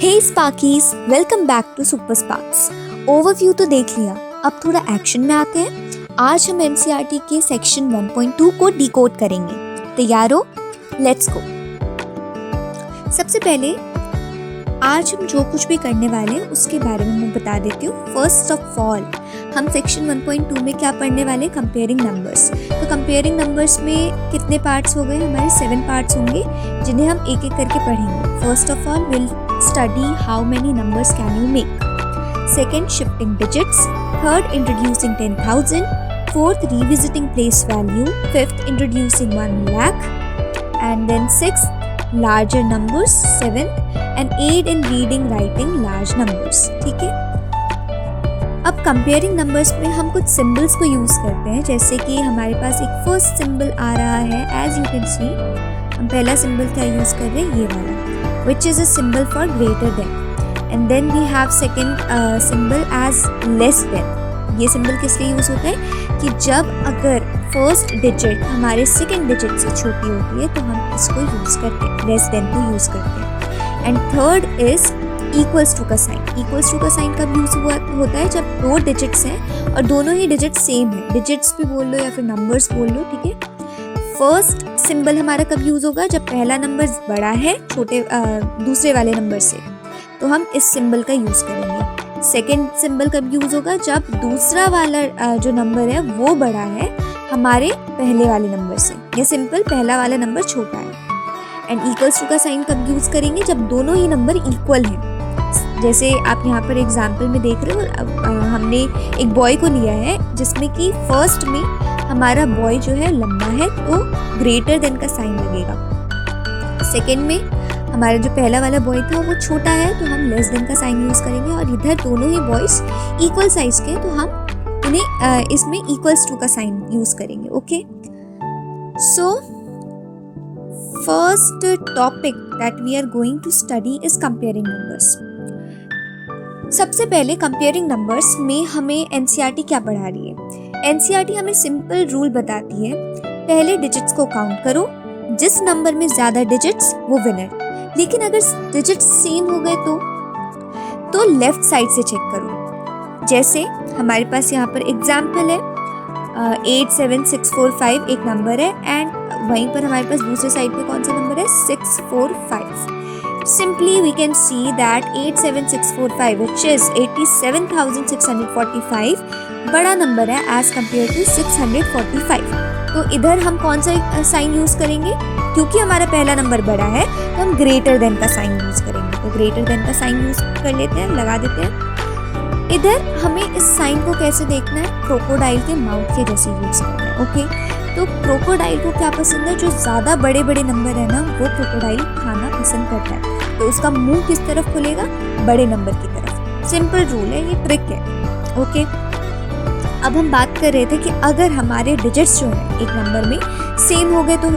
Hey Sparkies, welcome back to Super Sparks. Overview तो देख लिया, अब थोड़ा एक्शन में आते हैं। आज हम एनसीईआरटी के सेक्शन 1.2 को डिकोड करेंगे। तैयार हो? Let's go. सबसे पहले आज हम जो कुछ भी करने वाले हैं उसके बारे में मैं बता देती हूँ। फर्स्ट ऑफ ऑल हम सेक्शन 1.2 में क्या पढ़ने वाले? Comparing numbers. तो कंपेयरिंग नंबर्स में कितने पार्ट्स हो गए? हमारे 7 पार्ट्स होंगे जिन्हें हम एक एक करके पढ़ेंगे। First of all will study how many numbers can you make. Second, shifting digits. Third, introducing 10,000. Fourth, revisiting place value. Fifth, introducing 1 lakh. And then sixth, larger numbers. Seventh, and aid in reading writing large numbers. ठीक है? अब comparing numbers में हम कुछ symbols को use करते हैं, जैसे कि हमारे पास एक फर्स्ट सिंबल आ रहा है। एज यू कैन सी हम पहला सिंबल क्या यूज कर रहे हैं? ये वाला, which is a symbol for greater than. And then we have second symbol as less than. ये symbol किस लिए यूज होता है कि जब अगर फर्स्ट डिजिट हमारे सेकेंड डिजिट से छोटी होती है तो हम इसको यूज करते हैं, लेस देन को यूज करते हैं। And third is equals to का साइन। इक्वल्स टू का साइन कब यूज होता है? जब दो डिजिट्स हैं और दोनों ही डिजिट सेम है। डिजिट्स भी बोल लो या फिर नंबर्स बोल लो, ठीक है। फर्स्ट सिंबल हमारा कब यूज होगा? जब पहला नंबर बड़ा है छोटे दूसरे वाले नंबर से, तो हम इस सिंबल का यूज करेंगे। सेकंड सिंबल कब यूज होगा? जब दूसरा वाला जो नंबर है वो बड़ा है हमारे पहले वाले नंबर से, या सिंपल पहला वाला नंबर छोटा है। एंड इक्वल्स टू का साइन कब यूज करेंगे? जब दोनों ही नंबर इक्वल हैं। जैसे आप यहाँ पर एग्जाम्पल में देख रहे हो, हमने एक बॉय को लिया है जिसमें कि फर्स्ट में हमारा बॉय जो है लंबा है तो ग्रेटर देन का साइन लगेगा। सेकेंड में हमारा जो पहला वाला बॉय था वो छोटा है तो हम लेस देन का साइन यूज करेंगे। और इधर दोनों ही बॉयज इक्वल साइज के, तो हम इन्हें इसमें इक्वल्स टू का साइन यूज करेंगे। Okay, so first topic that we are going to study is comparing numbers. सबसे पहले कंपेयरिंग नंबर्स में हमें एनसीईआरटी क्या पढ़ा रही है? एनसीईआरटी हमें सिंपल रूल बताती है, पहले डिजिट्स को काउंट करो, जिस नंबर में ज्यादा डिजिट्स वो विनर। लेकिन अगर डिजिट्स सेम हो गए तो लेफ्ट साइड से चेक करो। जैसे हमारे पास यहाँ पर एग्जाम्पल है 87645 एक नंबर है, एंड वहीं पर हमारे पास दूसरे साइड पे कौन सा नंबर है? 645। Simply we can see that 87645 which is 87,645 बड़ा नंबर है as compared to 645। तो इधर हम कौन सा साइन यूज करेंगे? क्योंकि हमारा पहला नंबर बड़ा है तो हम ग्रेटर देन का साइन यूज करेंगे। तो ग्रेटर देन का साइन यूज कर लेते हैं, लगा देते हैं। इधर हमें इस साइन को कैसे देखना है? क्रोकोडाइल के माउथ के जैसे यूज करना है। ओके, तो क्रोकोडाइल को क्या पसंद है? जो ज्यादा बड़े बड़े नंबर है ना वो क्रोकोडाइल खाना पसंद करता है, तो उसका मुंह किस तरफ खुलेगा? बड़े नंबर की तरफ। सिंपल रूल है, ये ट्रिक है। ओके, अब हम बात कर रहे थे कि अगर हमारे डिजिट्स जो है एक नंबर में सेम हो गए तो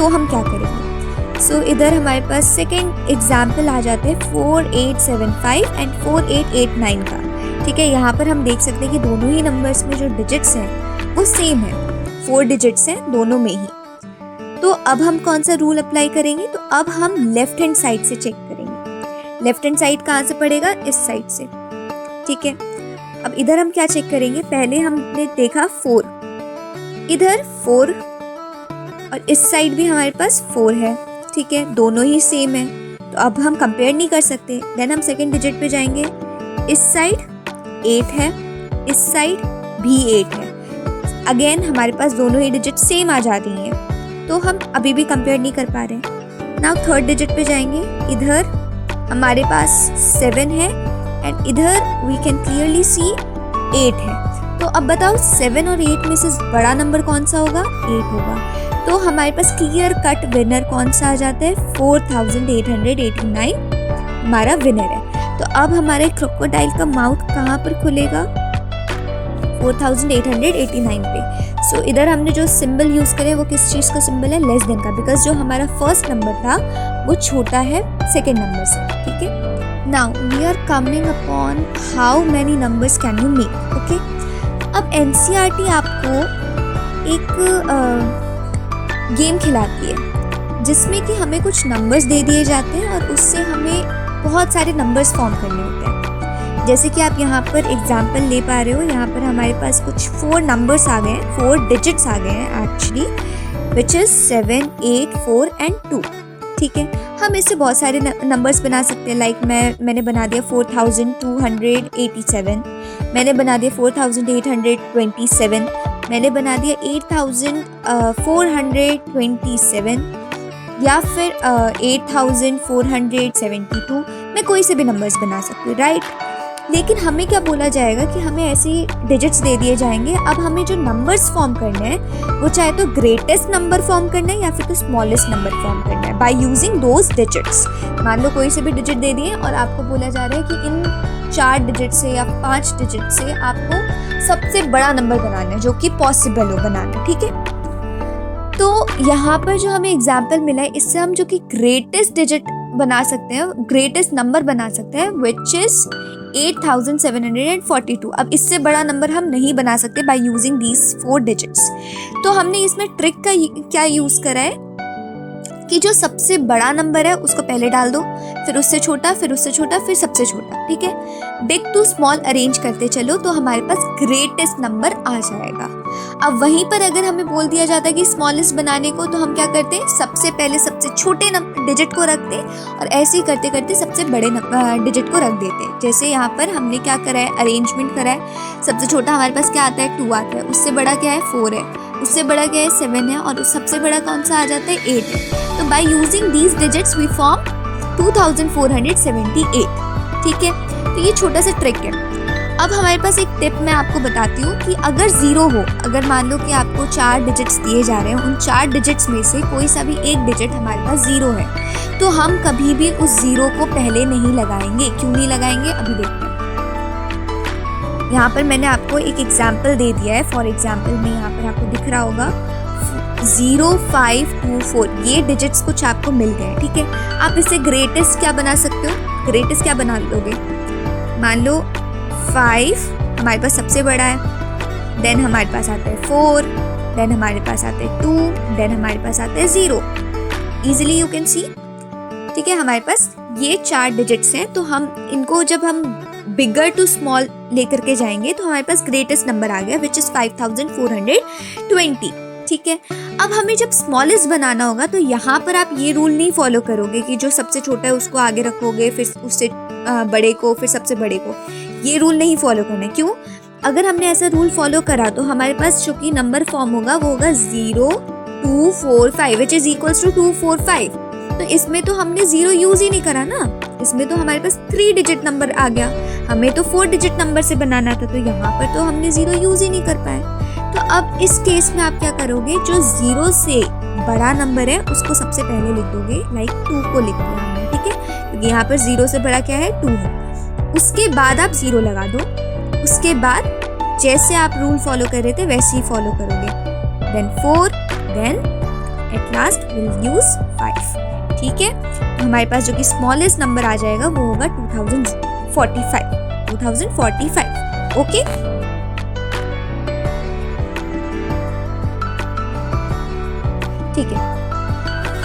हम क्या करेंगे? सो इधर हमारे पास सेकेंड एग्जाम्पल आ जाते हैं 4875 एंड 4889 का। ठीक है, यहाँ पर हम देख सकते हैं कि दोनों ही नंबर्स में जो डिजिट्स हैं वो सेम है, 4 डिजिट्स हैं दोनों में ही। तो अब हम कौन सा रूल अप्लाई करेंगे? तो अब हम लेफ्ट हैंड साइड से चेक करेंगे। लेफ्ट हैंड साइड कहाँ से पड़ेगा? इस साइड से। ठीक है, अब इधर हम क्या चेक करेंगे? पहले हमने देखा 4, इधर 4 और इस साइड भी हमारे पास 4 है। ठीक है, दोनों ही सेम है, तो अब हम कंपेयर नहीं कर सकते। देन हम सेकेंड डिजिट पे जाएंगे, इस साइड 8 है, इस साइड भी 8 है। अगेन हमारे पास दोनों ही डिजिट सेम आ जा रही हैं, तो हम अभी भी कंपेयर नहीं कर पा रहे। नाउ थर्ड डिजिट पे जाएंगे, इधर हमारे पास 7 है एंड इधर वी कैन क्लियरली सी 8 है। तो अब बताओ 7 और 8 में से बड़ा नंबर कौन सा होगा? 8 होगा। तो हमारे पास क्लियर कट विनर कौन सा आ जाता है? 4889 हमारा विनर है। तो अब हमारे क्रोकोडाइल का माउथ कहाँ पर खुलेगा? 4889 पे। सो इधर हमने जो सिंबल यूज करे वो किस चीज का सिंबल है? लेस देन का, बिकॉज जो हमारा फर्स्ट नंबर था वो छोटा है सेकेंड नंबर से। ठीक है, now we are coming upon how many numbers can you make. Okay, अब एनसीईआरटी आपको एक गेम खिलाती है जिसमें कि हमें कुछ नंबर्स दे दिए जाते हैं और उससे हमें बहुत सारे नंबर्स फॉर्म करने होते हैं। जैसे कि आप यहाँ पर एग्जांपल ले पा रहे हो, यहाँ पर हमारे पास कुछ 4 नंबर्स आ गए हैं, 4 डिजिट्स आ गए हैं एक्चुअली, विच इज़ 7, 8, 4 एंड 2। ठीक है, हम इससे बहुत सारे नंबर्स बना सकते हैं। लाइक मैंने बना दिया 4287, मैंने बना दिया 4827, मैंने बना दिया 8427 या फिर 8472। मैं कोई से भी नंबर्स बना सकती हूँ, राइट। लेकिन हमें क्या बोला जाएगा कि हमें ऐसे डिजिट्स दे दिए जाएंगे। अब हमें जो नंबर्स फॉर्म करने हैं वो चाहे तो ग्रेटेस्ट नंबर फॉर्म करना है या फिर तो स्मॉलेस्ट नंबर फॉर्म करना है बाय यूजिंग दोज डिजिट्स। मान लो कोई से भी डिजिट दे दिए और आपको बोला जा रहा है कि इन 4 डिजिट से या 5 डिजिट से आपको सबसे बड़ा नंबर बनाना है जो कि पॉसिबल हो बनाना, ठीक है। तो यहाँ पर जो हमें एग्जाम्पल मिला है, इससे हम जो कि ग्रेटेस्ट डिजिट बना सकते हैं, ग्रेटेस्ट नंबर बना सकते हैं, विच इज 8742। अब इससे बड़ा नंबर हम नहीं बना सकते बाय यूजिंग दीज 4 डिजिट्स। तो हमने इसमें ट्रिक का क्या यूज करा है कि जो सबसे बड़ा नंबर है उसको पहले डाल दो, फिर उससे छोटा, फिर उससे छोटा, फिर सबसे छोटा, ठीक है। बिग टू स्मॉल अरेंज करते चलो तो हमारे पास ग्रेटेस्ट नंबर आ जाएगा। अब वहीं पर अगर हमें बोल दिया जाता है कि स्मॉलेस्ट बनाने को, तो हम क्या करते हैं, सबसे पहले सबसे छोटे डिजिट को रखते और ऐसे ही करते करते सबसे बड़े डिजिट को रख देते। जैसे यहाँ पर हमने क्या करा है, अरेंजमेंट करा है। सबसे छोटा हमारे पास क्या आता है, 2 आता है, उससे बड़ा क्या है, 4 है, उससे बड़ा क्या है, 7 है, और सबसे बड़ा कौन सा आ जाता है, 8 है। तो by using these digits we form 2478, ठीक है। तो ये छोटा सा ट्रिक है। अब हमारे पास एक टिप मैं आपको बताती हूँ कि अगर 0 हो, अगर मान लो कि आपको 4 डिजिट्स दिए जा रहे हैं, उन 4 डिजिट्स में से कोई सा भी एक डिजिट हमारे पास 0 है, तो हम कभी भी उस 0 को पहले नहीं लगाएंगे। क्यों नहीं लगाएंगे, अभी देखते हैं। यहाँ पर मैंने आपको एक एग्जाम्पल दे दिया है। फॉर एग्जाम्पल में यहाँ पर आपको दिख रहा होगा 0524, ये डिजिट्स कुछ आपको मिल गए, ठीक है। आप इससे ग्रेटेस्ट क्या बना सकते हो, ग्रेटेस्ट क्या बना लोगे, मान लो 5 हमारे पास सबसे बड़ा है, देन हमारे पास आता है 4, देन हमारे पास आता है 2, देन हमारे पास आता है 0। इजीली यू कैन सी, ठीक है। हमारे पास ये 4 डिजिट्स हैं, तो हम इनको जब हम बिगर टू स्मॉल लेकर के जाएंगे तो हमारे पास ग्रेटेस्ट नंबर आ गया, विच इज 5420, ठीक है। अब हमें जब स्मॉलेस्ट बनाना होगा तो यहाँ पर आप ये रूल नहीं फॉलो करोगे कि जो सबसे छोटा है उसको आगे रखोगे, फिर उससे बड़े को, फिर सबसे बड़े को। ये रूल नहीं फॉलो करना है। क्यों? अगर हमने ऐसा रूल फॉलो करा तो हमारे पास जो कि नंबर फॉर्म होगा वो होगा 0245, विच इज इक्वल्स टू 245। तो इसमें तो हमने 0 यूज ही नहीं करा ना, इसमें तो हमारे पास 3 डिजिट नंबर आ गया। हमें तो 4 डिजिट नंबर से बनाना था, तो यहाँ पर तो हमने 0 यूज ही नहीं कर पाए। तो अब इस केस में आप क्या करोगे, जो 0 से बड़ा नंबर है उसको सबसे पहले लिख दोगे, लाइक 2 को लिख दिया हमने, ठीक है। क्योंकि यहाँ पर 0 से बड़ा क्या है, 2 है। उसके बाद आप 0 लगा दो, उसके बाद जैसे आप रूल फॉलो कर रहे थे वैसे ही फॉलो करोगे, then 4, then at last will use 5, ठीक है। तो हमारे पास जो कि स्मॉलेस्ट नंबर आ जाएगा वो होगा 2045, ओके। ठीक है।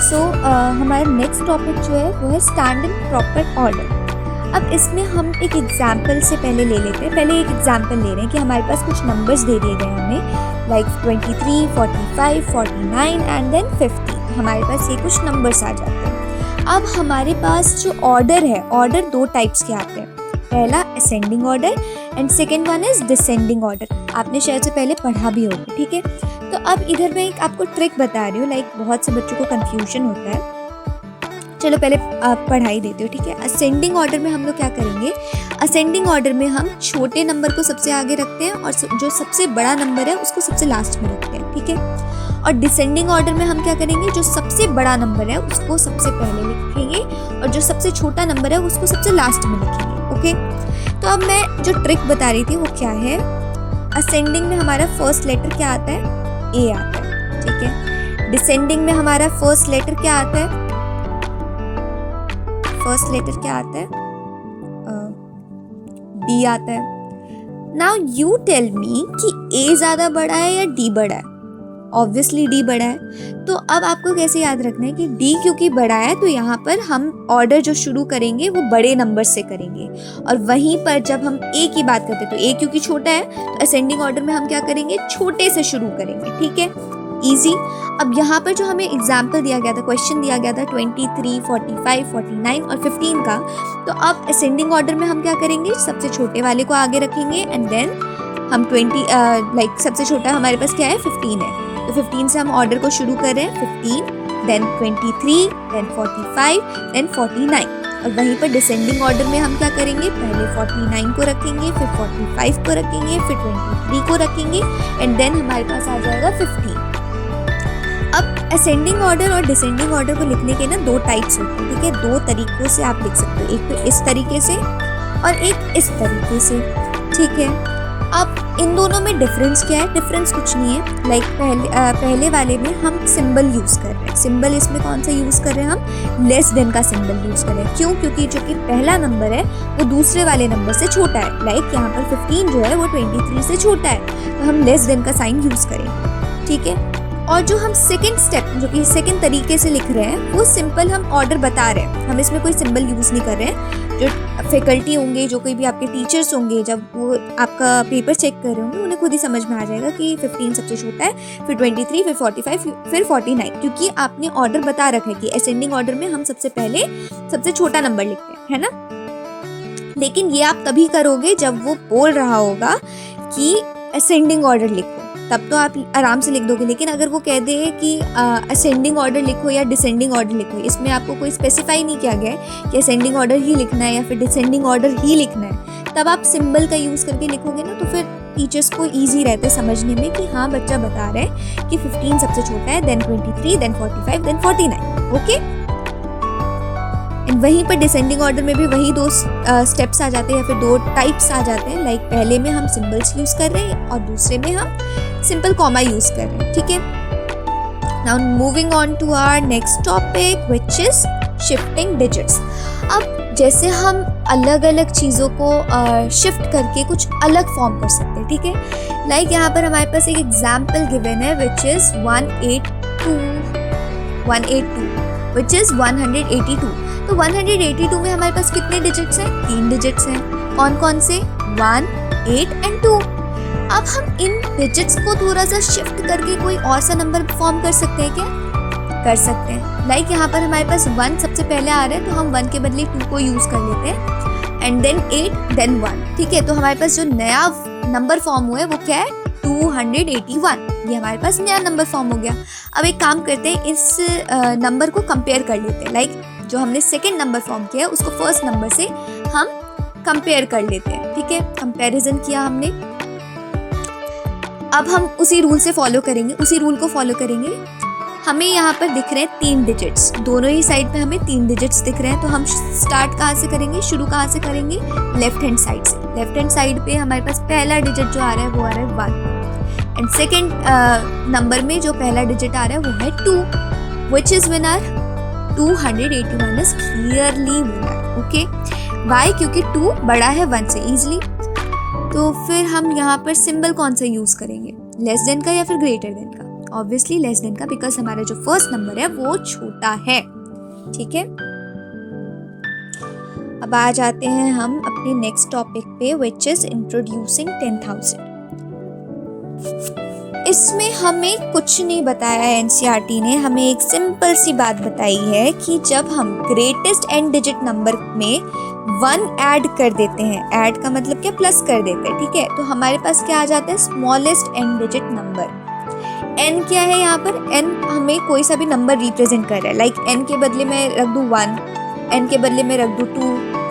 सो हमारा नेक्स्ट टॉपिक जो है वो है स्टैंड इन प्रॉपर ऑर्डर। अब इसमें हम एक एग्जाम्पल से पहले ले लेते हैं। पहले एक एग्जाम्पल ले रहे हैं कि हमारे पास कुछ नंबर्स दे दिए गए हमें, लाइक 23, 45, 49 एंड देन 50। हमारे पास ये कुछ नंबर्स आ जाते हैं। अब हमारे पास जो ऑर्डर है, ऑर्डर 2 टाइप्स के आते हैं। पहला ascending order and second one is descending order. आपने शायद से पहले पढ़ा भी होगा, ठीक है। तो अब इधर मैं एक आपको ट्रिक बता रही हूँ, लाइक बहुत से बच्चों को कंफ्यूजन होता है। चलो पहले पढ़ाई देते हो, ठीक है। असेंडिंग ऑर्डर में हम लोग क्या करेंगे, असेंडिंग ऑर्डर में हम छोटे नंबर को सबसे आगे रखते हैं और जो सबसे बड़ा नंबर है उसको सबसे लास्ट में रखते हैं, ठीक है। और डिसेंडिंग ऑर्डर में हम क्या करेंगे, जो सबसे बड़ा नंबर है उसको सबसे पहले लिखेंगे और जो सबसे छोटा नंबर है उसको सबसे लास्ट में लिखेंगे, ओके। तो अब मैं जो ट्रिक बता रही थी वो क्या है, असेंडिंग में हमारा फर्स्ट लेटर क्या आता है, ए आता है, ठीक है। डिसेंडिंग में हमारा फर्स्ट लेटर क्या आता है, फर्स्ट लेटर क्या आता है, डी आता है। नाउ यू टेल मी कि ए ज्यादा बड़ा है या डी बड़ा है, ऑब्वियसली डी बड़ा है। तो अब आपको कैसे याद रखना है कि डी क्योंकि बड़ा है तो यहाँ पर हम ऑर्डर जो शुरू करेंगे वो बड़े नंबर से करेंगे, और वहीं पर जब हम ए की बात करते हैं तो ए क्योंकि छोटा है तो असेंडिंग ऑर्डर में हम क्या करेंगे, छोटे से शुरू करेंगे। ठीक है, इजी। अब यहाँ पर जो हमें एग्जाम्पल दिया गया था, क्वेश्चन दिया गया था 23, 45, 49 और 15 का, तो अब असेंडिंग ऑर्डर में हम क्या करेंगे, सबसे छोटे वाले को आगे रखेंगे एंड देन हम 20 सबसे छोटा हमारे पास क्या है, 15 है, तो 15 से हम ऑर्डर को शुरू कर रहे हैं, 15 देन 23 देन 45 देन 49, और वहीं पर डिसेंडिंग ऑर्डर में हम क्या करेंगे, पहले 49 को रखेंगे, फिर 45 को रखेंगे, फिर 23 को रखेंगे एंड देन हमारे पास आ जाएगा 15। अब असेंडिंग ऑर्डर और डिसेंडिंग ऑर्डर को लिखने के ना दो टाइप्स होते हैं। ठीक है, दो तरीकों से आप लिख सकते हो, एक तो इस तरीके से और एक इस तरीके से। ठीक है, अब इन दोनों में डिफरेंस क्या है, डिफरेंस कुछ नहीं है। लाइक पहले वाले में हम सिंबल यूज़ कर रहे हैं, सिंबल इसमें कौन सा यूज़ कर रहे हैं, हम लेस देन का सिंबल यूज़ कर रहे हैं। क्यों, क्योंकि जो कि पहला नंबर है वो दूसरे वाले नंबर से छोटा है। लाइक यहाँ पर 15 जो है वो 23 से छोटा है, तो हम लेस देन का साइन यूज़ करेंगे। ठीक है, और जो हम सेकंड स्टेप जो कि सेकंड तरीके से लिख रहे हैं वो सिंपल हम ऑर्डर बता रहे हैं, हम इसमें कोई सिंबल यूज़ नहीं कर रहे हैं। जो फैकल्टी होंगे, जो कोई भी आपके टीचर्स होंगे, जब वो आपका पेपर चेक कर रहे होंगे उन्हें खुद ही समझ में आ जाएगा कि 15 सबसे छोटा है, फिर 23, फिर 45, फिर 49, क्योंकि आपने ऑर्डर बता रखा है कि असेंडिंग ऑर्डर में हम सबसे पहले सबसे छोटा नंबर लिखते हैं, है ना। लेकिन ये आप तभी करोगे जब वो बोल रहा होगा कि असेंडिंग ऑर्डर लिखो, तब तो आप आराम से लिख दोगे। लेकिन अगर वो कह दे कि असेंडिंग ऑर्डर लिखो या डिसेंडिंग ऑर्डर लिखो, इसमें आपको कोई स्पेसिफाई नहीं किया गया है कि असेंडिंग ऑर्डर ही लिखना है या फिर डिसेंडिंग ऑर्डर ही लिखना है, तब आप सिंबल का यूज़ करके लिखोगे ना, तो फिर टीचर्स को ईजी रहता है समझने में कि हाँ बच्चा बता रहा है कि 15 सबसे छोटा है, then 23, then 45, then 49। Okay, and वहीं पर डिसेंडिंग ऑर्डर में भी वही दो स्टेप्स आ जाते हैं या फिर दो टाइप्स आ जाते हैं। लाइक पहले में हम सिंबल्स यूज़ कर रहे हैं और दूसरे में हम सिंपल कॉमा यूज़ कर रहे हैं। ठीक है, now moving on to our next topic which is shifting digits. अब जैसे हम अलग अलग चीज़ों को शिफ्ट करके कुछ अलग फॉर्म कर सकते हैं। ठीक है, लाइक यहाँ पर हमारे पास एक एग्जाम्पल गिवन है विच इज़ 182 विच इज़ 182। तो 182 में हमारे पास कितने डिजिट्स हैं, 3 डिजिट्स हैं। कौन कौन से, 1, 8 एंड 2। अब हम इन डिजिट्स को थोड़ा सा शिफ्ट करके कोई और सा नंबर फॉर्म कर सकते हैं क्या, कर सकते हैं। लाइक यहाँ पर हमारे पास 1 सबसे पहले आ रहा है, तो हम 1 के बदले 2 को यूज़ कर लेते हैं एंड देन 8 देन 1। ठीक है, तो हमारे पास जो नया नंबर फॉर्म हुआ है वो क्या है, 281। ये हमारे पास नया नंबर फॉर्म हो गया। अब एक काम करते हैं, इस नंबर को कंपेयर कर लेते हैं। लाइक जो हमने सेकेंड नंबर फॉर्म किया है उसको फर्स्ट नंबर से हम कंपेयर कर लेते हैं। ठीक है, कंपैरिजन किया हमने। अब हम उसी रूल से फॉलो करेंगे, उसी रूल को फॉलो करेंगे। हमें यहाँ पर दिख रहे हैं 3 डिजिट्स, दोनों ही साइड पे हमें 3 डिजिट्स दिख रहे हैं। तो हम स्टार्ट कहाँ से करेंगे, शुरू कहाँ से करेंगे, लेफ्ट हैंड साइड से। लेफ्ट हैंड साइड पे हमारे पास पहला डिजिट जो आ रहा है वो आ रहा है 1 एंड सेकेंड नंबर में जो पहला डिजिट आ रहा है वो है 2 which is winner. 281 is clearly winner. Okay, why, क्योंकि 2 बड़ा है 1 से इजिली। तो फिर हम यहाँ पर सिंबल कौन सा यूज़ करेंगे, लेस देन का या फिर ग्रेटर देन का, ऑब्वियसली लेस देन का, बिकॉज हमारा जो फर्स्ट नंबर है वो छोटा है। ठीक है, अब आ जाते हैं हम अपने नेक्स्ट टॉपिक पे विच इज इंट्रोड्यूसिंग 10,000। इसमें हमें कुछ नहीं बताया है, एनसीईआरटी ने हमें एक सिंपल सी बात बताई है कि जब हम ग्रेटेस्ट एंड डिजिट नंबर में 1 ऐड कर देते हैं, ऐड का मतलब क्या, प्लस कर देते हैं। ठीक है, तो हमारे पास क्या आ जाता है, smallest and digit number. n क्या है यहाँ पर, n हमें कोई सा भी नंबर रिप्रेजेंट कर रहा है। लाइक n के बदले में रख दूँ 1, n के बदले में रख दूँ 2,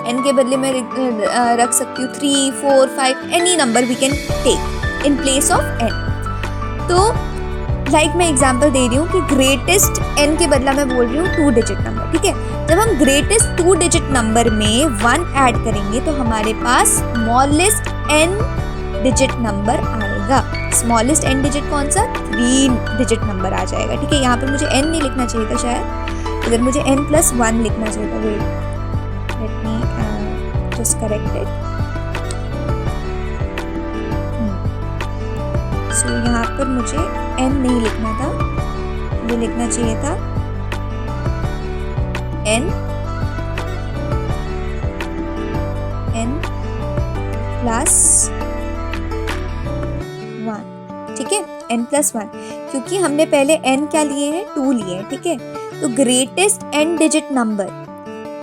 n के बदले में रख सकती हूँ 3, 4, 5, any number we can take in place of n। तो लाइक मैं एग्जांपल दे रही हूँ कि ग्रेटेस्ट n के बदला मैं बोल रही हूँ 2 डिजिट नंबर। ठीक है, जब हम ग्रेटेस्ट 2 डिजिट नंबर में 1 ऐड करेंगे तो हमारे पास स्मॉलेस्ट n डिजिट नंबर आएगा। स्मॉलेस्ट n डिजिट कौन सा, 3 डिजिट नंबर आ जाएगा। ठीक है, यहाँ पर मुझे n नहीं लिखना चाहिए था शायद, इधर मुझे n+1 लिखना चाहिए था। Wait, let me just correct it. So यहाँ पर मुझे n नहीं लिखना था, ये लिखना चाहिए था n प्लस 1, ठीक है, n प्लस 1, क्योंकि हमने पहले n क्या लिए हैं, 2 लिए हैं, ठीक है। तो ग्रेटेस्ट n डिजिट नंबर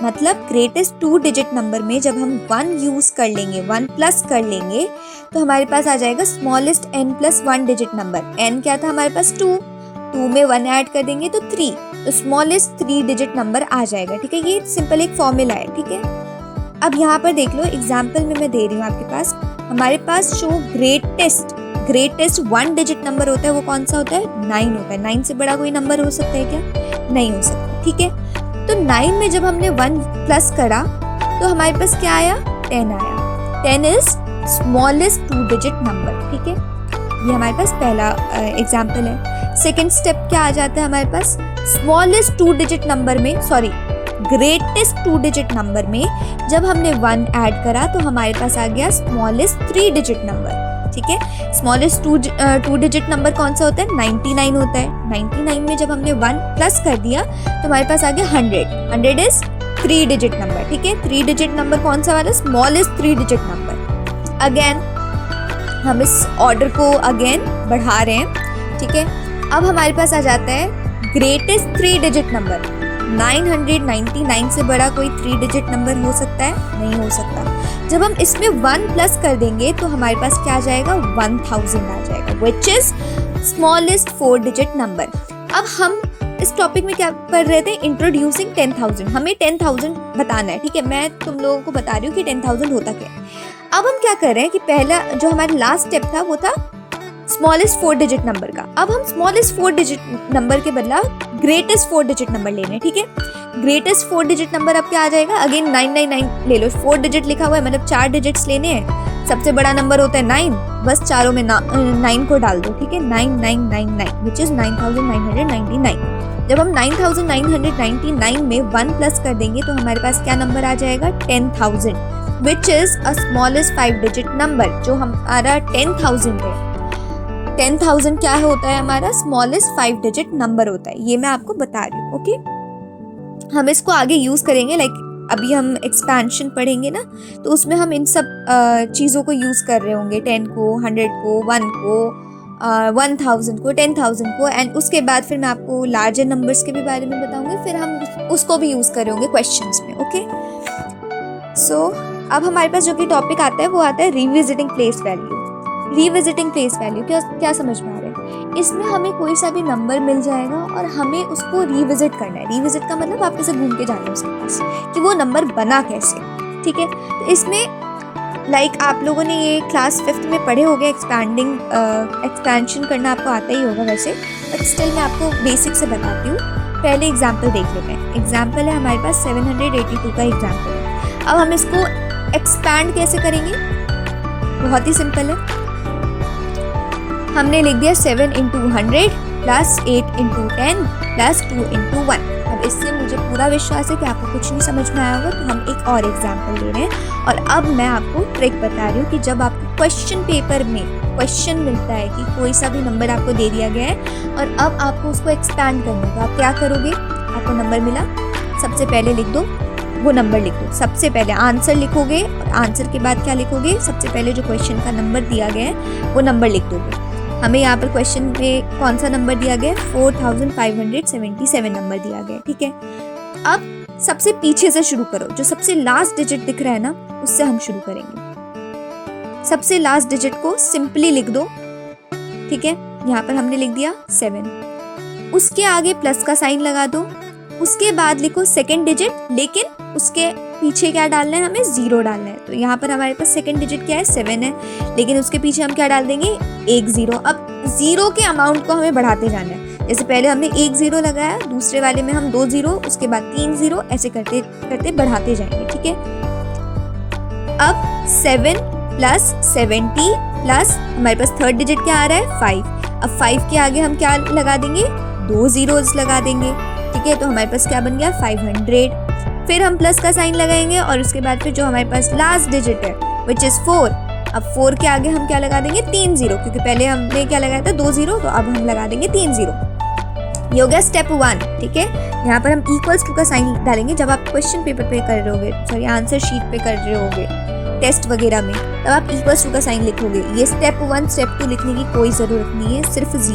मतलब ग्रेटेस्ट 2 डिजिट नंबर में जब हम 1 यूज कर लेंगे, 1 प्लस कर लेंगे, तो हमारे पास आ जाएगा smallest n plus 1 digit number. n क्या था हमारे पास 2 में 1 ऐड कर देंगे तो 3, तो स्मॉलेस्ट 3 डिजिट नंबर आ जाएगा, ठीक है। ये सिंपल एक फॉर्मूला है, ठीक है। अब यहाँ पर देख लो, एग्जाम्पल में मैं दे रही हूँ आपके पास, हमारे पास जो ग्रेटेस्ट 1 डिजिट नंबर होता है वो कौन सा होता है, 9 होता है। 9 से बड़ा कोई नंबर हो सकता है क्या, नहीं हो सकता, ठीक है। तो 9 में जब हमने 1 प्लस करा तो हमारे पास क्या आया, 10 आया। 10 इज स्मॉलेस्ट 2 डिजिट नंबर, ठीक है। ये हमारे पास पहला एग्जाम्पल है। सेकेंड स्टेप क्या आ जाता है हमारे पास, स्मॉलेस्ट 2 डिजिट नंबर में, सॉरी ग्रेटेस्ट 2 डिजिट नंबर में जब हमने 1 ऐड करा तो हमारे पास आ गया स्मॉलेस्ट 3 डिजिट नंबर, ठीक है। स्मॉलेस्ट 2 डिजिट नंबर कौन सा होता है, 99 होता है। 99 में जब हमने 1 प्लस कर दिया तो हमारे पास आ गया 100 इज 3 डिजिट नंबर, ठीक है। 3 डिजिट नंबर कौन सा वाला, स्मॉलेस्ट 3 डिजिट नंबर। अगेन हम इस ऑर्डर को अगेन बढ़ा रहे हैं, ठीक है। अब हमारे पास आ जाता है ग्रेटेस्ट 3 डिजिट नंबर। 999 से बड़ा कोई 3 डिजिट नंबर हो सकता है, नहीं हो सकता। जब हम इसमें 1 प्लस कर देंगे तो हमारे पास क्या आ जाएगा, 1000 आ जाएगा, which is smallest 4 digit number. अब हम इस टॉपिक में क्या पढ़ रहे थे, इंट्रोड्यूसिंग 10,000। हमें 10,000 बताना है, ठीक है। मैं तुम लोगों को बता रही हूँ कि 10,000 होता क्या है। अब हम क्या कर रहे हैं कि पहला जो हमारा लास्ट स्टेप था वो था स्मॉलेस्ट 4 डिजिट नंबर का। अब हम स्मॉलेस्ट 4 डिजिट नंबर के बदला ग्रेटेस्ट 4 डिजिट नंबर ले रहे हैं, ठीक है। ग्रेटेस्ट 4 डिजिट नंबर अब क्या आ जाएगा, अगेन 999 ले लो, 4 डिजिट लिखा हुआ है मतलब 4 डिजिट्स लेने हैं। सबसे बड़ा नंबर होता है 9, बस चारों में 9 को डाल दो, ठीक है। 9999 विच इज 9999। जब हम 9999 में 1 प्लस कर देंगे तो हमारे पास क्या नंबर आ जाएगा, 10,000 which is a smallest 5 digit number. जो हमारा 10,000 है, 10,000 क्या होता है हमारा, स्मॉलेस्ट 5 डिजिट नंबर होता है। ये मैं आपको बता रही हूँ, ओके। हम इसको आगे यूज करेंगे, लाइक अभी हम एक्सपेंशन पढ़ेंगे ना, तो उसमें हम इन सब चीज़ों को यूज कर रहे होंगे, 10 को, 100 को, 1 को, 1000 को, 10,000 को, एंड उसके बाद फिर मैं आपको लार्जर नंबर्स के भी बारे में बताऊंगी, फिर हम उसको भी यूज कर रहे होंगे क्वेश्चंस में, ओके। सो अब हमारे पास जो कि टॉपिक आता है वो आता है revisiting place value. Revisiting place value क्या समझ में आ रहा है, इसमें हमें कोई सा भी नंबर मिल जाएगा और हमें उसको रिविजिट करना है। रिविजिट का मतलब वापस से घूम के जाना है उसके पास कि वो नंबर बना कैसे, ठीक है। तो इसमें लाइक आप लोगों ने ये क्लास 5th में पढ़े होंगे, एक्सपेंशन करना आपको आता ही होगा वैसे, बट स्टिल मैं आपको बेसिक से बताती हूँ। पहले एग्जाम्पल देख लेते हैं। एग्जाम्पल है हमारे पास 782 का एग्जाम्पल है। अब हम इसको एक्सपैंड कैसे करेंगे, बहुत ही सिंपल है। हमने लिख दिया 7 × 100 प्लस 8 × 10 प्लस 2 × 1। अब इससे मुझे पूरा विश्वास है कि आपको कुछ नहीं समझ में आया होगा, तो हम एक और एग्जाम्पल ले रहे हैं। और अब मैं आपको ट्रिक बता रही हूँ कि जब आपको क्वेश्चन पेपर में क्वेश्चन मिलता है कि कोई सा भी नंबर आपको दे दिया गया है और अब आपको उसको एक्सपैंड करना है, तो आप क्या करोगे, आपको नंबर मिला, सबसे पहले लिख दो वो नंबर लिख दो। सबसे पहले आंसर लिखोगे और आंसर के बाद क्या लिखोगे, सबसे पहले जो क्वेश्चन का नंबर दिया गया है वो नंबर लिख दोगे। हमें यहाँ पर क्वेश्चन में कौन सा नंबर दिया गया है, 4577 नंबर दिया गया है, ठीक है। अब सबसे पीछे से शुरू करो, जो सबसे लास्ट डिजिट दिख रहा है ना उससे हम शुरू करेंगे। सबसे लास्ट डिजिट को सिंपली लिख दो, ठीक है। यहाँ पर हमने लिख दिया 7, उसके आगे प्लस का साइन लगा दो, उसके बाद लिखो सेकेंड डिजिट, लेकिन उसके पीछे क्या डालना है, हमें 0 डालना है। तो यहाँ पर हमारे पास सेकेंड डिजिट क्या है, 7 है, लेकिन उसके पीछे हम क्या डाल देंगे, 1 0। अब 0 के अमाउंट को हमें बढ़ाते जाना है। जैसे पहले हमने 1 0 लगाया, दूसरे वाले में हम 2 0, उसके बाद 3 0, ऐसे करते करते बढ़ाते जाएंगे, ठीक है। अब 7 प्लस 70 प्लस हमारे पास थर्ड डिजिट क्या आ रहा है, 5। अब 5 के आगे हम क्या लगा देंगे, 2 zeros लगा देंगे, ठीक है। तो हमारे पास क्या बन गया, 500। फिर हम प्लस का साइन लगाएंगे और उसके बाद फिर जो हमारे पास लास्ट डिजिट है विच इज 4, अब 4 के आगे हम क्या लगा देंगे 3 0, क्योंकि पहले हमने क्या लगाया था 2 0, तो अब हम लगा देंगे 3 0। ये हो गया स्टेप 1, ठीक है। यहाँ पर हम इक्वल्स टू का साइन डालेंगे जब आप क्वेश्चन पेपर पे कर रहे होगे, सॉरी आंसर शीट पे कर रहे होगे टेस्ट वगैरह में, तब आप इक्वल्स टू का साइन लिखोगे। ये स्टेप 1 स्टेप 2 लिखने की कोई ज़रूरत नहीं है, सिर्फ ये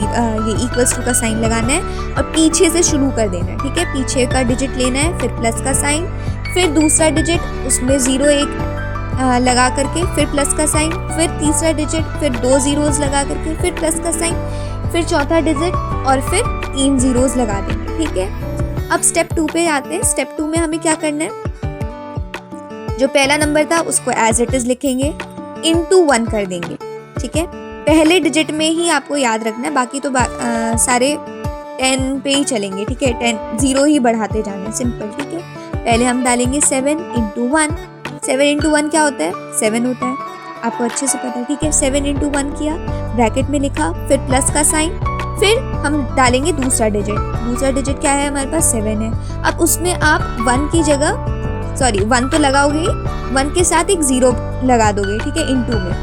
इक्वल्स टू का साइन लगाना है और पीछे से शुरू कर देना है, ठीक है। पीछे का डिजिट लेना है, फिर प्लस का साइन, फिर दूसरा डिजिट उसमें 0 1 लगा करके, फिर प्लस का साइन, फिर तीसरा डिजिट, फिर 2 zeros लगा करके, फिर प्लस का साइन, फिर चौथा डिजिट और फिर 3 zeros लगा देंगे, ठीक है। अब स्टेप 2 पे आते हैं। स्टेप 2 में हमें क्या करना है, जो पहला नंबर था उसको एज इट इज लिखेंगे, इनटू 1 कर देंगे, ठीक है। पहले डिजिट में ही आपको याद रखना है, बाकी तो सारे 10 पे ही चलेंगे, ठीक है। 10 0 ही बढ़ाते जाना है, सिंपल, ठीक है। पहले हम डालेंगे 7 × 1। 7 × 1 क्या होता है, 7 होता है, आपको अच्छे से पता है, ठीक है। 7 × 1 किया, ब्रैकेट में लिखा, फिर प्लस का साइन, फिर हम डालेंगे दूसरा डिजिट। दूसरा डिजिट क्या है हमारे पास, 7 है। अब उसमें आप 1 की जगह, सॉरी 1 तो लगाओगे, 1 के साथ एक 0 लगा दोगे, ठीक है, इनटू में,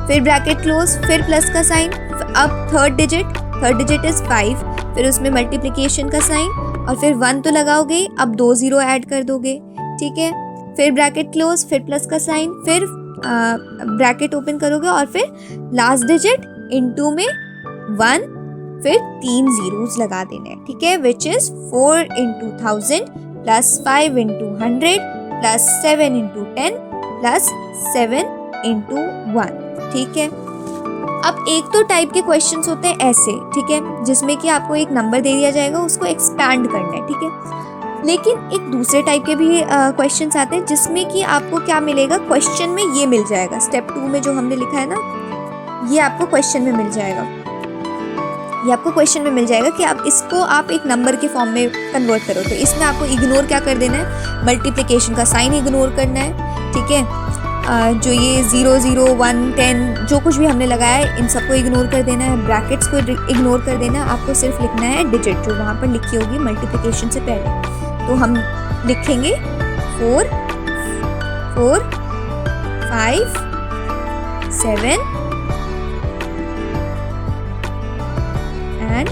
फिर ब्रैकेट क्लोज, फिर प्लस का साइन। अब थर्ड डिजिट इज 5, फिर उसमें मल्टीप्लिकेशन का साइन और फिर 1 तो लगाओगे, अब 2 0 ऐड कर दोगे, ठीक है। फिर ब्रैकेट क्लोज, फिर प्लस का साइन, फिर ब्रैकेट ओपन करोगे और फिर लास्ट डिजिट इनटू में 1, फिर 3 zeros लगा देने हैं, ठीक है, which is 4 × 1000 plus 5 × 100 plus 7 × 10 plus 7 × 1, ठीक है। अब एक तो टाइप के क्वेश्चंस होते हैं ऐसे, ठीक है, जिसमें कि आपको एक नंबर दे दिया जाएगा, उसको एक्सपैंड करना है, ठीक है। लेकिन एक दूसरे टाइप के भी क्वेश्चंस आते हैं जिसमें कि आपको क्या मिलेगा, क्वेश्चन में ये मिल जाएगा। स्टेप 2 में जो हमने लिखा है ना, ये आपको क्वेश्चन में मिल जाएगा। ये आपको क्वेश्चन में मिल जाएगा कि आप इसको आप एक नंबर के फॉर्म में कन्वर्ट करो। तो इसमें आपको इग्नोर क्या कर देना है, मल्टीप्लिकेशन का साइन इग्नोर करना है, ठीक है। जो ये 0 0 1 10 जो कुछ भी हमने लगाया है, इन सबको इग्नोर कर देना है, ब्रैकेट्स को इग्नोर कर देना है। आपको सिर्फ लिखना है डिजिट जो वहाँ पर लिखी होगी मल्टीप्लिकेशन से पहले। तो हम लिखेंगे 4 4 5 7 and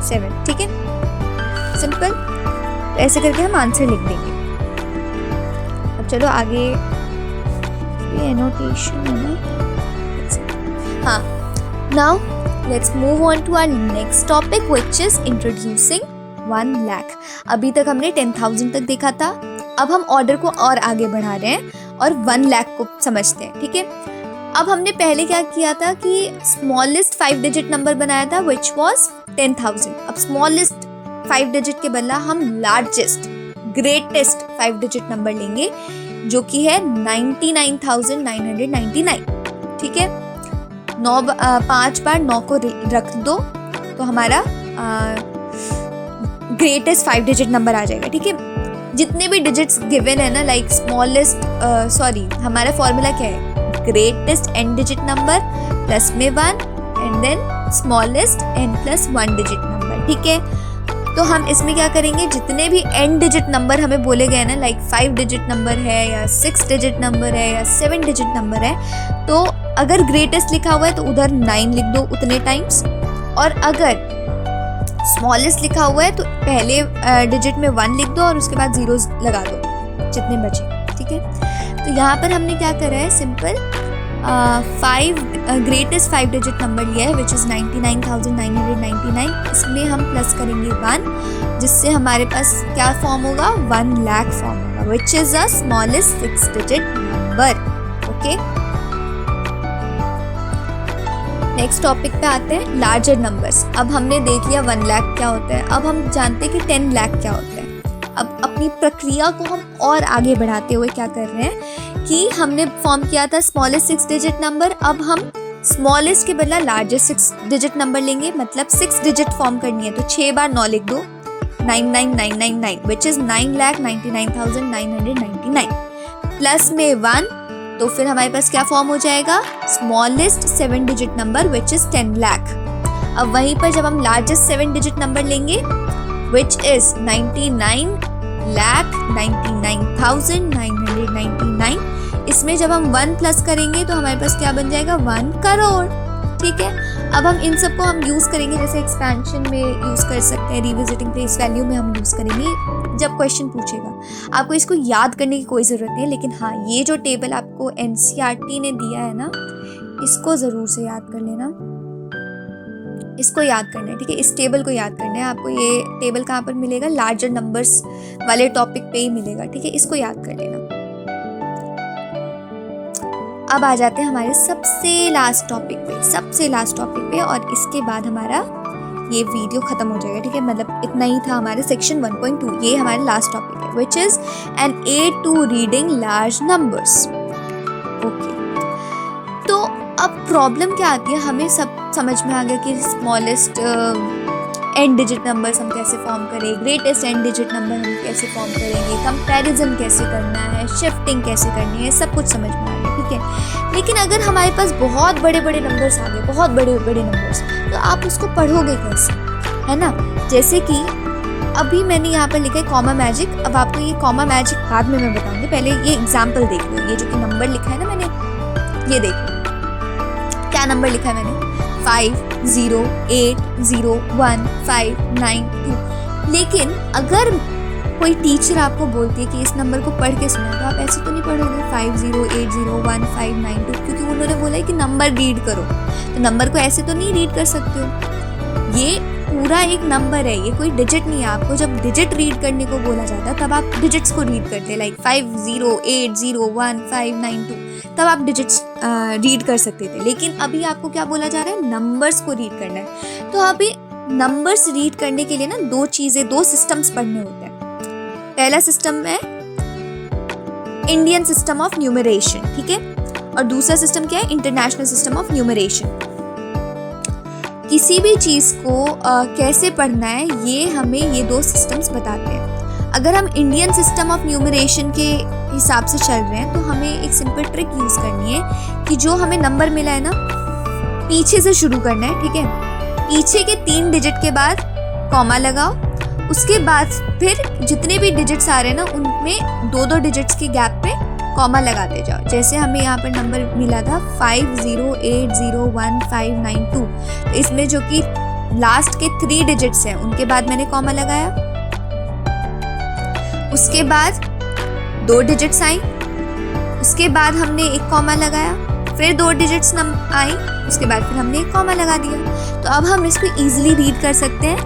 7, ठीक है, सिंपल। ऐसे करके हम आंसर लिख देंगे। अब चलो आगे, ये एनोटेशन है ना। हाँ, now let's move on to our next topic which is introducing 1 lakh. अभी तक हमने 10,000 तक देखा था, अब हम ऑर्डर को और आगे बढ़ा रहे हैं और 1 लाख को समझते हैं, ठीक है। अब हमने पहले क्या किया था कि स्मॉलेस्ट 5 डिजिट नंबर बनाया था व्हिच वाज 10,000। अब स्मॉलेस्ट 5 डिजिट के बदला हम लार्जेस्ट ग्रेटेस्ट 5 डिजिट नंबर लेंगे जो कि है 99,999, ठीक है। 5 बार 9 को रख दो तो हमारा ग्रेटेस्ट 5 डिजिट नंबर आ जाएगा, ठीक है। जितने भी डिजिट्स गिवन है ना, लाइक स्मॉलेस्ट हमारा फॉर्मूला क्या है, greatest n digit number plus में 1 and then smallest n plus 1 digit number, ठीक है। तो हम इसमें क्या करेंगे, जितने भी n डिजिट नंबर हमें बोले गए ना, लाइक 5 डिजिट नंबर है या 6 डिजिट नंबर है या 7 डिजिट नंबर है, तो अगर ग्रेटेस्ट लिखा हुआ है तो उधर 9 लिख दो उतने टाइम्स, और अगर स्मॉलेस्ट लिखा हुआ है तो पहले डिजिट में 1 लिख दो और उसके बाद जीरोस लगा दो जितने बचे, ठीक है। तो यहाँ पर हमने क्या करा है, सिंपल ग्रेटेस्ट 5 डिजिट नंबर लिया है विच इज़ 99,999। इसमें हम प्लस करेंगे 1, जिससे हमारे पास क्या फॉर्म होगा, 1 लाख फॉर्म होगा which is a smallest 6 digit number, okay. Next topic पे आते हैं, लार्जर नंबर्स। अब हमने देख लिया 1 लाख क्या होता है, अब हम जानते हैं कि 10 लाख क्या होता है। अब अपनी प्रक्रिया को हम और आगे बढ़ाते हुए क्या कर रहे हैं कि हमने फॉर्म किया था स्मॉलेस्ट 6 डिजिट नंबर, अब हम स्मॉलेस्ट के बदला लार्जेस्ट 6 डिजिट नंबर लेंगे, मतलब 6 डिजिट फॉर्म करनी है। तो 6 बार 9 लिख दो, 99999 विच इज़ 9,99,999 प्लस में 1, तो फिर हमारे पास क्या फॉर्म हो जाएगा, smallest 7 digit number which is 10 lakh. अब वहीं पर जब हम लार्जेस्ट 7 डिजिट नंबर लेंगे विच इज़ 99 1,99,999। इसमें जब हम 1 प्लस करेंगे तो हमारे पास क्या बन जाएगा, 1 करोड़। ठीक है, अब हम इन सबको हम यूज़ करेंगे, जैसे एक्सपेंशन में यूज़ कर सकते हैं, रिविजिटिंग फेस वैल्यू में हम यूज़ करेंगे जब क्वेश्चन पूछेगा। आपको इसको याद करने की कोई ज़रूरत नहीं है, लेकिन हाँ, ये जो टेबल आपको एनसीईआरटी ने दिया है ना, इसको ज़रूर से याद कर लेना। इसको याद करना है, ठीक है, इस टेबल को याद करना है आपको। ये टेबल कहाँ पर मिलेगा, लार्जर नंबर्स वाले टॉपिक पे ही मिलेगा। ठीक है, इसको याद कर लेना। अब आ जाते हैं हमारे सबसे लास्ट टॉपिक पे, और इसके बाद हमारा ये वीडियो खत्म हो जाएगा। ठीक है, मतलब इतना ही था हमारे सेक्शन 1.2। ये हमारा लास्ट टॉपिक है, which is an aid to reading large numbers. Okay, तो अब प्रॉब्लम क्या आती है, हमें सब समझ में आ गया कि स्मॉलेस्ट एंड डिजिट नंबर्स हम कैसे फॉर्म करें, ग्रेटेस्ट एंड डिजिट नंबर हम कैसे फॉर्म करेंगे, कंपैरिजन कैसे करना है, शिफ्टिंग कैसे करनी है, सब कुछ समझ में आ गया। ठीक है, लेकिन अगर हमारे पास बहुत बड़े बड़े नंबर्स आ गए, बहुत बड़े बड़े नंबर्स, तो आप उसको पढ़ोगे कैसे, है ना। जैसे कि अभी मैंने यहाँ पर लिखा है कॉमा मैजिक। अब आपको ये कॉमा मैजिक बाद में मैं बताऊंगी, पहले ये एग्जाम्पल देख लो। ये जो कि नंबर लिखा है ना मैंने, ये देखो क्या नंबर लिखा है मैंने, 50801592। लेकिन अगर कोई टीचर आपको बोलती है कि इस नंबर को पढ़ के सुना, तो आप ऐसे तो नहीं पढ़ोगे 50801592, क्योंकि उन्होंने बोला है कि नंबर रीड करो, तो नंबर को ऐसे तो नहीं रीड कर सकते हो। ये पूरा एक नंबर है, ये कोई डिजिट नहीं है। आपको जब डिजिट रीड करने को बोला जाता है तब आप डिजिट्स को रीड करते हैं, लाइक 50801592, तब आप डिजिट्स रीड कर सकते थे। लेकिन अभी आपको क्या बोला जा रहा है, नंबर्स को रीड करना है। तो अभी नंबर्स रीड करने के लिए ना दो सिस्टम्स पढ़ने होते हैं। पहला सिस्टम है इंडियन सिस्टम ऑफ न्यूमरेशन, ठीक है, और दूसरा सिस्टम क्या है, इंटरनेशनल सिस्टम ऑफ न्यूमरेशन। किसी भी चीज़ को कैसे पढ़ना है, ये हमें ये दो सिस्टम्स बताते हैं। अगर हम इंडियन सिस्टम ऑफ न्यूमरेशन के हिसाब से चल रहे हैं, तो हमें एक सिंपल ट्रिक यूज़ करनी है कि जो हमें नंबर मिला है ना, पीछे से शुरू करना है। ठीक है, पीछे के 3 डिजिट के बाद कॉमा लगाओ, उसके बाद फिर जितने भी डिजिट्स आ रहे हैं ना, उनमें 2-2 डिजिट्स के गैप पे कॉमा लगाते जाओ। जैसे हमें यहाँ पर नंबर मिला था 50801592, तो इसमें जो कि लास्ट के 3 डिजिट्स हैं, उनके बाद मैंने कॉमा लगाया, उसके बाद 2 डिजिट्स आई, उसके बाद हमने एक कॉमा लगाया, फिर 2 डिजिट्स आई, उसके बाद फिर हमने एक कॉमा लगा दिया। तो अब हम इसको इजीली रीड कर सकते हैं,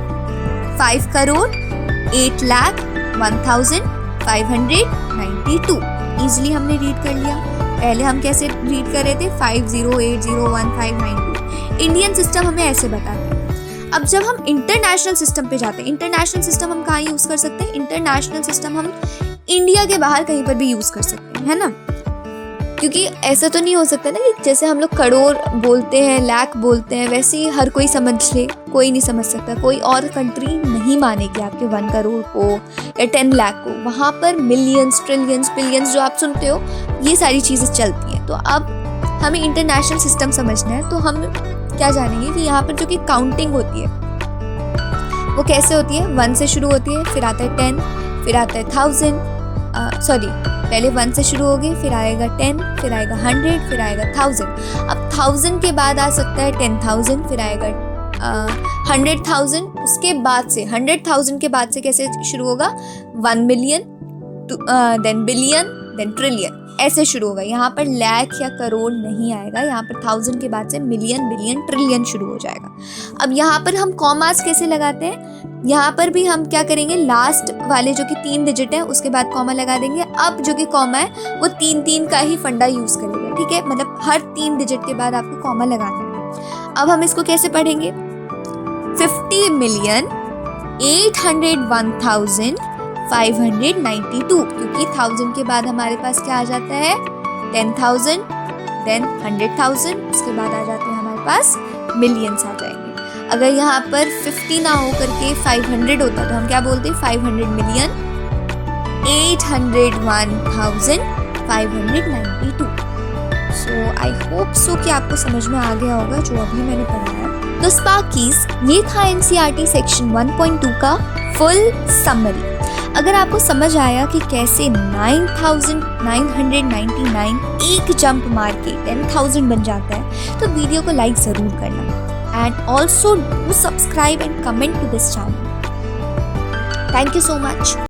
5,08,01,592। इजीली हमने रीड कर लिया। पहले हम कैसे रीड कर रहे थे, 50801592। इंडियन सिस्टम हमें ऐसे बताते हैं। अब जब हम इंटरनेशनल सिस्टम पे जाते हैं, इंटरनेशनल सिस्टम हम कहाँ यूज़ कर सकते हैं, इंटरनेशनल सिस्टम हम इंडिया के बाहर कहीं पर भी यूज़ कर सकते हैं, है ना। क्योंकि ऐसा तो नहीं हो सकता ना कि जैसे हम लोग करोड़ बोलते हैं, लाख बोलते हैं, वैसे ही हर कोई समझ ले, कोई नहीं समझ सकता। कोई और कंट्री नहीं मानेगी आपके 1 करोड़ को या 10 लाख को। वहाँ पर मिलियंस, ट्रिलियंस, बिलियंस जो आप सुनते हो, ये सारी चीज़ें चलती हैं। तो अब हमें इंटरनेशनल सिस्टम समझना है, तो हम क्या जानेंगे कि यहाँ पर जो कि काउंटिंग होती है वो कैसे होती है। 1 से शुरू होती है, फिर आता है 10, फिर आता है 1000, पहले 1 से शुरू होगी, फिर आएगा 10, फिर आएगा 100, फिर आएगा 1000। अब 1000 के बाद आ सकता है 10,000, फिर आएगा 100,000। उसके बाद से 100,000 के बाद से कैसे शुरू होगा, 1 million, then billion, then trillion, ऐसे शुरू होगा। यहाँ पर लाख या करोड़ नहीं आएगा, यहाँ पर 1000 के बाद से मिलियन, बिलियन, ट्रिलियन शुरू हो जाएगा। अब यहाँ पर हम कॉमास कैसे लगाते हैं, यहाँ पर भी हम क्या करेंगे, लास्ट वाले जो कि 3 डिजिट है उसके बाद कॉमा लगा देंगे। अब जो कि कॉमा है वो 3-3 का ही फंडा यूज़ करेगा, ठीक है, मतलब हर 3 डिजिट के बाद आपको कॉमा लगाना है। अब हम इसको कैसे पढ़ेंगे, 50,801,592, क्योंकि 1000 के बाद हमारे पास क्या आ जाता है, 10,000, देन 100,000, उसके बाद आ जाते हैं हमारे पास मिलियंस आ जाएंगे। अगर यहाँ पर 50 ना हो करके 500 होता तो हम क्या बोलते, 500 million 801,592। So I hope so कि आपको समझ में आ गया होगा जो अभी मैंने पढ़ाया। तो स्पार्कीज, ये था एनसीईआरटी सेक्शन 1.2 का फुल समरी। अगर आपको समझ आया कि कैसे 9,999 एक जंप मार के 10,000 बन जाता है, तो वीडियो को लाइक ज़रूर करना and also do subscribe and comment to this channel. Thank you so much.